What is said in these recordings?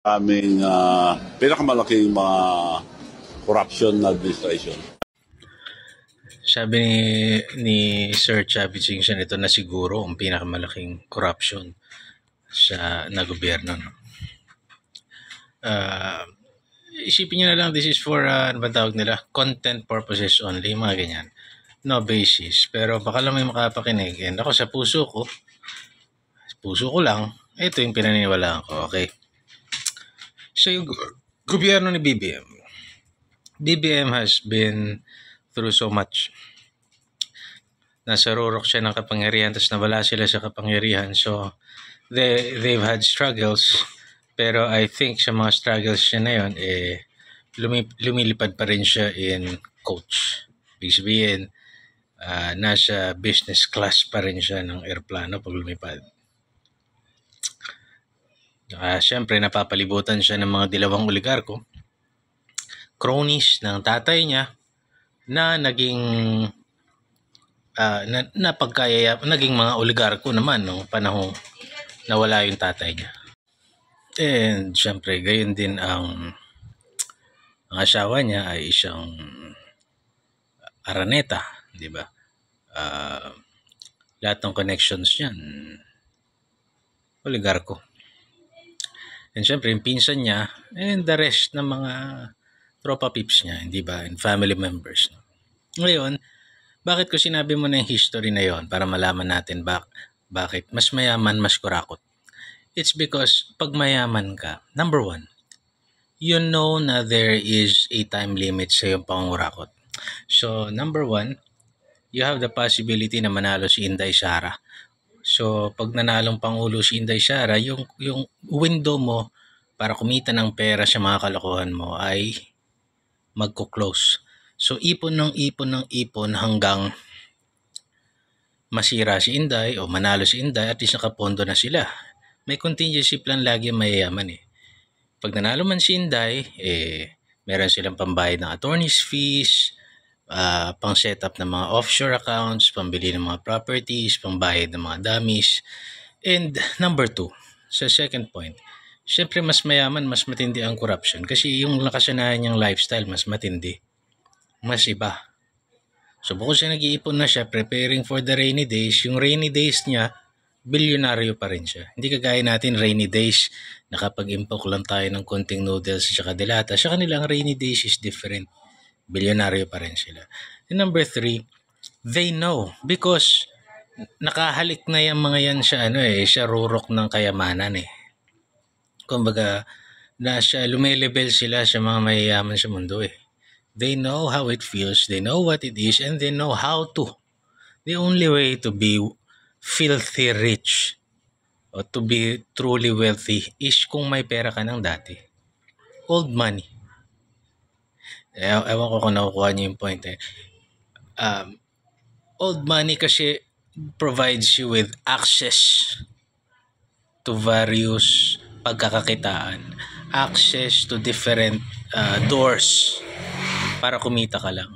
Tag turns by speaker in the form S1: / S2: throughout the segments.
S1: aming pinakamalaking mga corruption na administration.
S2: Sabi ni Sir Chavit Singson, ito na siguro ang pinakamalaking corruption na gobyerno. No? Isipin nyo na lang, this is for, ano ba tawag nila? Content purposes only, mga ganyan. No basis. Pero baka lang may makapakinig. And ako sa puso ko lang, ito yung pinaniniwalaan ko. Okay. So yung gobyerno ni BBM has been through so much. Nasa rurok siya ng kapangyarihan, tapos nawala sila sa kapangyarihan. So they've had struggles, pero I think sa mga struggles siya na yun, lumilipad pa rin siya in coach. Ibig sabihin, nasa business class pa rin siya ng airplano pag lumipad. Siyempre, napapalibutan siya ng mga dilawang oligarko, cronies ng tatay niya, na naging naging mga oligarko naman nung panahon nawala yung tatay niya. And siyempre, gayon din ang asawa niya ay isang Araneta, di ba? Lahat ng connections niyan, oligarko. And syempre, yung pinsan niya and the rest ng mga tropa pips niya, di ba? And family members. No? Ngayon, bakit ko sinabi mo na yung history na yon para malaman natin bakit mas mayaman, mas kurakot? It's because pag mayaman ka, number one, you know na there is a time limit sa iyong pangurakot. So, number one, you have the possibility na manalo si Inday Sara. So, pag nanalong Pangulo si Inday Sara, yung window mo para kumita ng pera sa mga kalokohan mo ay magko-close. So, ipon hanggang masira si Inday o manalo si Inday, at least nakapondo na sila. May contingency plan lagi ang mayayaman eh. Pag nanalo man si Inday, meron silang pambayad ng attorney's fees, pang setup ng mga offshore accounts, pambili ng mga properties, pambayad ng mga dummies. And number two, sa second point, syempre mas mayaman, mas matindi ang corruption kasi yung nakasanayan niyang lifestyle mas matindi, mas iba. So bukod siya nag-iipon na siya, preparing for the rainy days, yung rainy days niya, bilyonaryo pa rin siya. Hindi kagaya natin rainy days, nakapag-impok lang tayo ng konting noodles at saka delata. Sa kanilang rainy days is different. Bilyonaryo pa rin sila. And number three, they know because nakahalik na yung mga yan sa rurok ng kayamanan eh. Kumbaga, lumelevel sila sa mga mayayaman sa mundo eh. They know how it feels, they know what it is, and they know how to. The only way to be filthy rich o to be truly wealthy is kung may pera ka ng dati. Old money. Ewan ko kung nakukuha niyo yung point eh. Old money kasi provides you with access to various pagkakakitaan, access to different doors para kumita ka lang.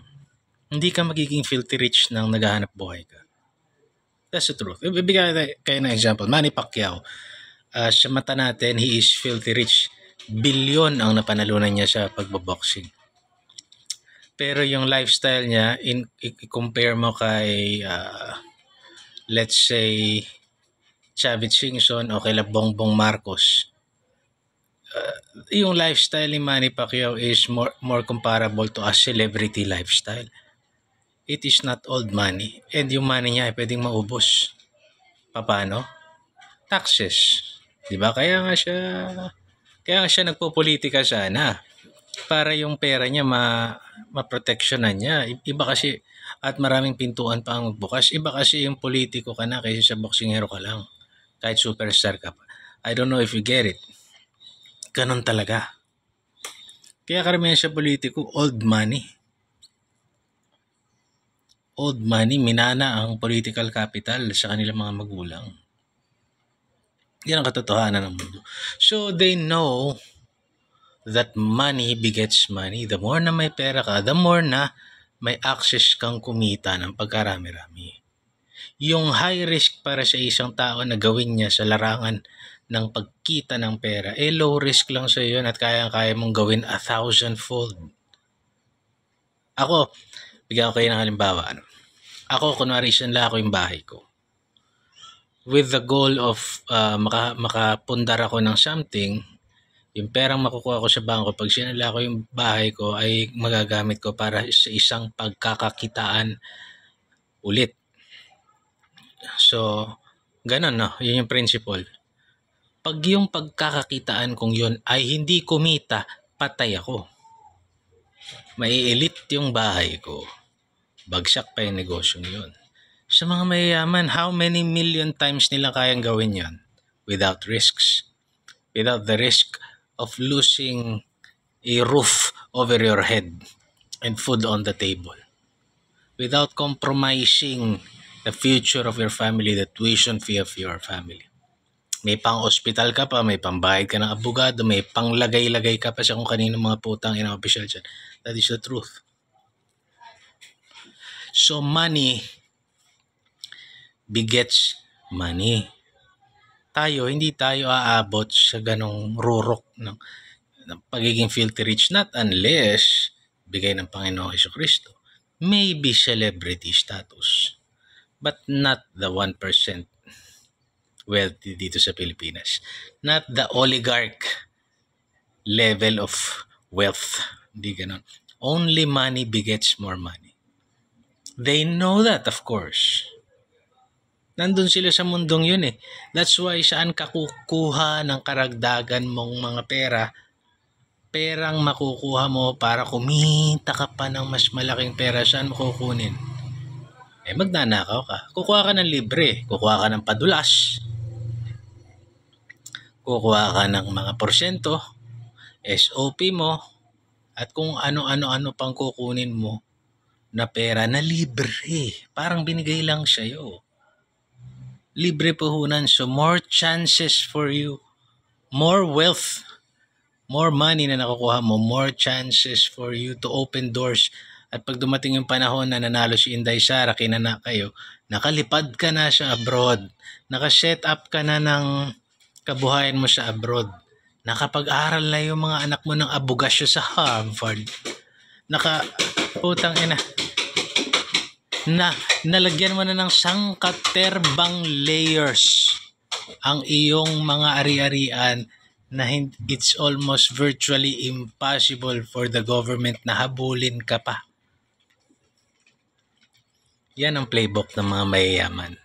S2: Hindi ka magiging filthy rich nang naghahanap buhay ka. That's the truth. Ibigay kayo ng example. Manny Pacquiao. Sa mata natin, he is filthy rich. Bilyon ang napanalunan niya sa pagboboxing. Pero yung lifestyle niya, i-compare mo kay, let's say, Chavit Singson o kay Bongbong Marcos, yung lifestyle ni Manny Pacquiao is more comparable to a celebrity lifestyle. It is not old money. And yung money niya ay pwedeng maubos. Paano? Taxes. Diba? Kaya nga siya nagpopolitika sana. Para yung pera niya ma-protectionan niya. Iba kasi, at maraming pintuan pa ang magbukas. Iba kasi yung politiko ka na kaysa sa boksingero ka lang. Kahit superstar ka pa. I don't know if you get it. Ganon talaga. Kaya karamihan sa politiko, old money. Old money, minana ang political capital sa kanilang mga magulang. Yan ang katotohanan ng mundo. So they know that money begets money. The more na may pera ka, the more na may access kang kumita ng pagkarami-rami. Yung high risk para sa isang tao na gawin niya sa larangan ng pagkita ng pera, low risk lang sa yun at kaya mong gawin 1,000-fold. Ako, bigyan ko kayo ng halimbawa. Ako, kunwari isanla ako yung bahay ko. With the goal of makapundar ako ng something, yung perang makukuha ko sa bangko, pag sinala ko yung bahay ko, ay magagamit ko para sa isang pagkakakitaan ulit. So, ganun no, yun yung principle. Pag yung pagkakakitaan kong yun ay hindi kumita, patay ako. Mai-elite yung bahay ko. Bagsak pa yung negosyong yun. Sa mga mayayaman, how many million times nila kayang gawin yun? Without risks. Without the risk of losing a roof over your head and food on the table. Without compromising the future of your family, the tuition fee of your family. May pang-hospital ka pa, may pambayad ka ng abogado, may panglagay-lagay ka pa sa kung kanino mga putang ina-official dyan. That is the truth. So money begets money. Hindi tayo aabot sa ganong rurok ng pagiging filthy rich, not unless bigay ng Panginoong Jesucristo. Maybe celebrity status, but not the 1% wealthy dito sa Pilipinas. Not the oligarch level of wealth. Hindi ganon. Only money begets more money. They know that, of course. Nandun sila sa mundong yun eh. That's why saan ka kukuha ng karagdagan mong mga pera, perang makukuha mo para kumita ka pa ng mas malaking pera, saan mo kukunin? Magnanakaw ka. Kukuha ka ng libre, kukuha ka ng padulas, kukuha ka ng mga porsyento, SOP mo, at kung ano-ano pang kukunin mo na pera na libre. Parang binigay lang sa'yo. Libre puhunan. So more chances for you, more wealth, more money na nakukuha mo, more chances for you to open doors. At pag dumating yung panahon na nanalo si Inday Sara, kinana kayo, nakalipad ka na sa abroad, nakaset up ka na ng kabuhayan mo sa abroad, nakapag-aral na yung mga anak mo ng abogasyo sa Harvard, putang ina, nalagyan mo na ng sangkaterbang layers ang iyong mga ari-arian na it's almost virtually impossible for the government na habulin ka pa. Yan ang playbook ng mga mayayaman.